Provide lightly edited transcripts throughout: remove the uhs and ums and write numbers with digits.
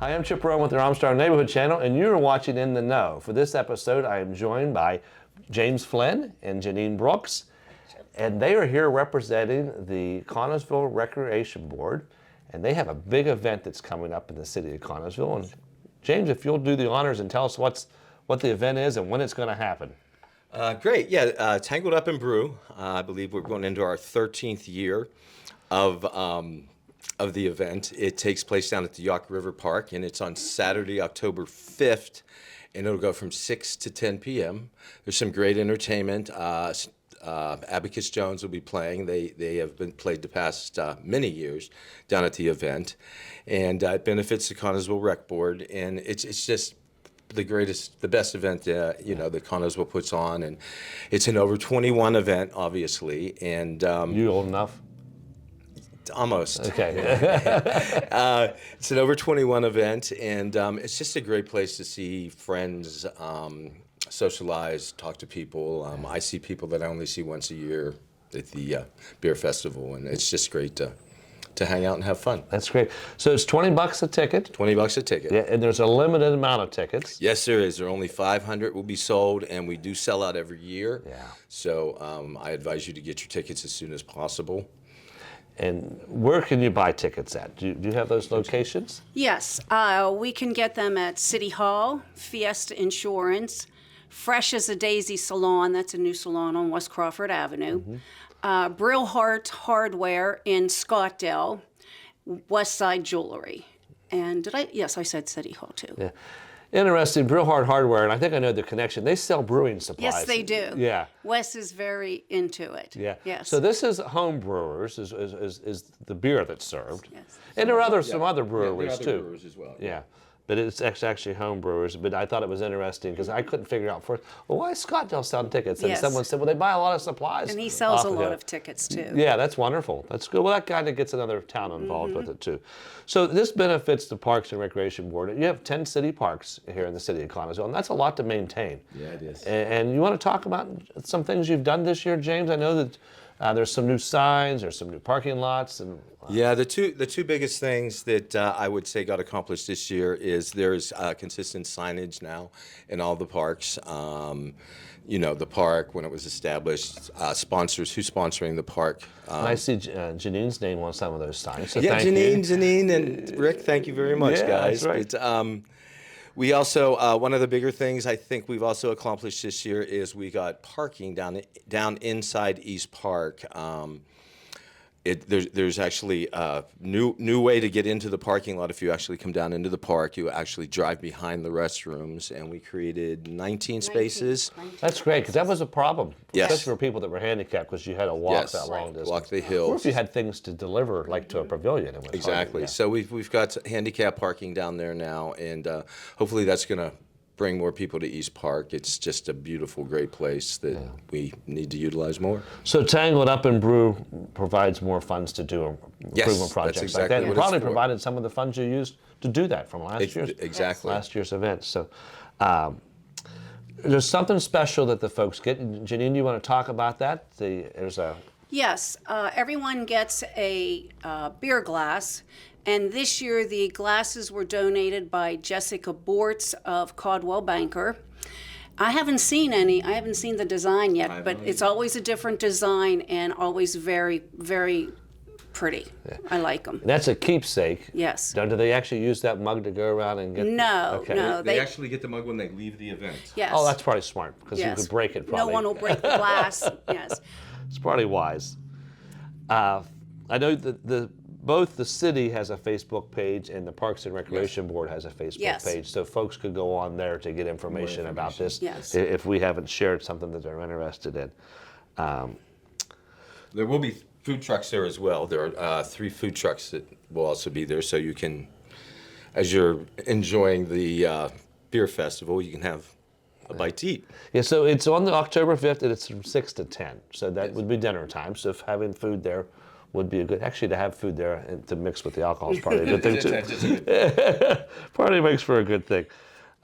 Hi, I'm Chip Rowan with the Armstrong Neighborhood Channel, and you're watching In the Know. For this episode, I am joined by James Flynn and Janine Brooks, and they are here representing the Connellsville Recreation Board, and they have a big event that's coming up in the city of Connellsville. And James, if you'll do the honors and tell us what the event is and when it's going to happen. Great, yeah, Tangled Up In Brew. I believe we're going into our 13th year of the event. It takes place down at the Yough River Park, and it's on Saturday, October 5th, and it'll go from 6 to 10 p.m. There's some great entertainment. Abacus Jones will be playing. They have been played the past many years down at the event, and it benefits the Connellsville Rec Board, and it's just the best event that Connellsville puts on, and it's an over 21 event, obviously, and You old enough? Almost. Okay. It's an over 21 event, and it's just a great place to see friends, socialize, talk to people. I see people that I only see once a year at the beer festival, and it's just great to hang out and have fun. That's great. So it's $20 a ticket. $20 a ticket. Yeah, and there's a limited amount of tickets. Yes, there is. There are only 500 will be sold, and we do sell out every year. Yeah. So I advise you to get your tickets as soon as possible. And where can you buy tickets at? Do you have those locations? Yes, we can get them at City Hall, Fiesta Insurance, Fresh as a Daisy Salon, that's a new salon on West Crawford Avenue, Brillhart Hardware in Scottdale, West Side Jewelry. And yes, I said City Hall too. Yeah. Interesting, Brillhart Hardware, and I think I know the connection. They sell brewing supplies. Yes, they do. Yeah. Wes is very into it. Yeah. Yes. So this is home brewers, is the beer that's served. Yes. And there are some other breweries there are other too. brewers as well. Yeah. But it's actually home brewers. But I thought it was interesting because I couldn't figure out first, well, why is Scottdale selling tickets? And Yes. someone said, well, they buy a lot of supplies. And he sells off a lot it. of tickets too. Yeah, that's wonderful. That's good. Well, that kind of gets another town involved with it too. So this benefits the Parks and Recreation Board. You have 10 city parks here in the city of Connellsville, and that's a lot to maintain. Yeah, it is. And you want to talk about some things you've done this year, James? I know that there's some new signs, there's some new parking lots, and Yeah, the two biggest things that I would say got accomplished this year is there's consistent signage now in all the parks. The park, when it was established, sponsors, who's sponsoring the park. I see Janine's name on some of those signs. So Yeah, thank you. Janine, and Rick, thank you very much, Yeah, guys. that's right. But, we also, one of the bigger things I think we've also accomplished this year is we got parking down inside East Park. There's actually a new way to get into the parking lot. If you actually come down into the park, you actually drive behind the restrooms, and we created 19 spaces. That's great, because that was a problem, Yes. especially for people that were handicapped, because you had to walk Yes, that long distance. walk the Or hills. if you had things to deliver, like to a pavilion. It was Exactly. hard, yeah. So we've got handicap parking down there now, and hopefully that's going to bring more people to East Park. It's just a beautiful, great place that we need to utilize more. So Tangled Up In Brew provides more funds to do Yes, improvement that's projects exactly like that. what You it's probably for. provided some of the funds you used to do that from last year's event. So there's something special that the folks get. Janine, you want to talk about that? Yes, everyone gets a beer glass, and this year the glasses were donated by Jessica Bortz of Caldwell Banker. I haven't seen the design yet, but it's always a different design and always very, very pretty. Yeah. I like them. That's a keepsake. Yes. Now, do they actually use that mug to go around and get? No, Okay. no. They actually get the mug when they leave the event. Yes. Oh, that's probably smart, because you Yes. could break it probably. No one will break the glass. Yes. It's probably wise. I know that both the city has a Facebook page and the Parks and Recreation Board has a Facebook Yes. page, so folks could go on there to get information about this Yes. if we haven't shared something that they're interested in. There will be food trucks there as well. There are 3 food trucks that will also be there, so you can, as you're enjoying the beer festival, you can have a bite to eat. Yeah, so it's on the October 5th, and it's from 6 to 10, so that would be dinner time. So if having food there would be a good, actually to have food there and to mix with the alcohol is probably a good thing too. Probably makes for a good thing.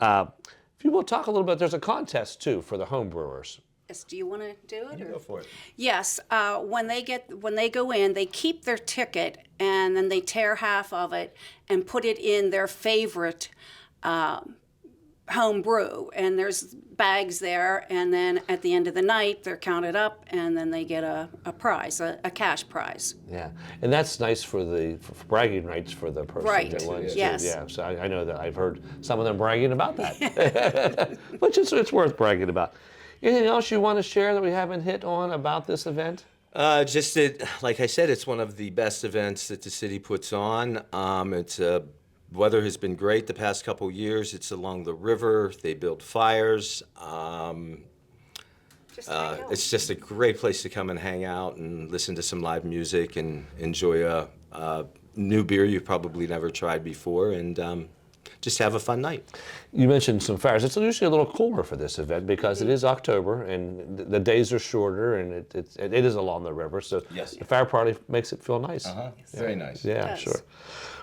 If you will talk a little bit, there's a contest too for the home brewers. Yes, do you want to do it? You or- go for it. Yes, when they go in, they keep their ticket and then they tear half of it and put it in their favorite home brew. And there's bags there, and then at the end of the night, they're counted up, and then they get a prize, a cash prize. Yeah, and that's nice for for bragging rights for the person Right, that wins. too. yes. Yeah, so I know that I've heard some of them bragging about that, which is it's worth bragging about. Anything else you want to share that we haven't hit on about this event? Just that, like I said, it's one of the best events that the city puts on. Weather has been great the past couple years. It's along the river. They build fires. It's just a great place to come and hang out and listen to some live music and enjoy a new beer you've probably never tried before, and just have a fun night. You mentioned some fires. It's usually a little cooler for this event because it is October and the days are shorter, and it is along the river. So Yes. the fire party makes it feel nice. Very nice. Yeah, Yes. sure.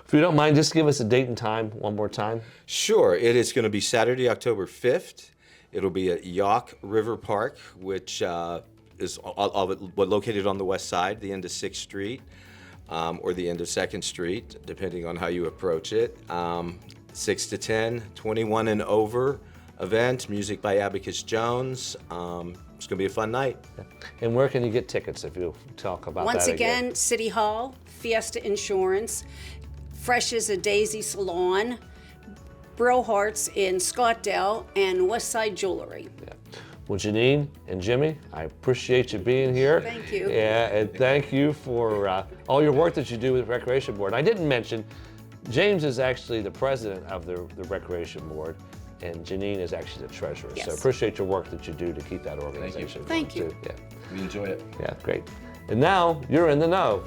If you don't mind, just give us a date and time one more time. Sure. It is going to be Saturday, October 5th. It'll be at Yough River Park, which is located on the west side, the end of 6th Street, or the end of 2nd Street, depending on how you approach it. 6 to 10, 21 and over event, music by Abacus Jones. It's going to be a fun night. And where can you get tickets if you talk about Once that again, City Hall, Fiesta Insurance, Fresh as a Daisy Salon, Brill Hearts in Scottdale, and Westside Jewelry. Yeah. Well, Janine and Jimmy, I appreciate you being here. Thank you. Yeah, and thank you for all your work that you do with the Recreation Board. I didn't mention, James is actually the president of the Recreation Board, and Janine is actually the treasurer. Yes. So appreciate your work that you do to keep that organization Thank going, you. too. Yeah. We enjoy it. Yeah, great. And now you're in the know.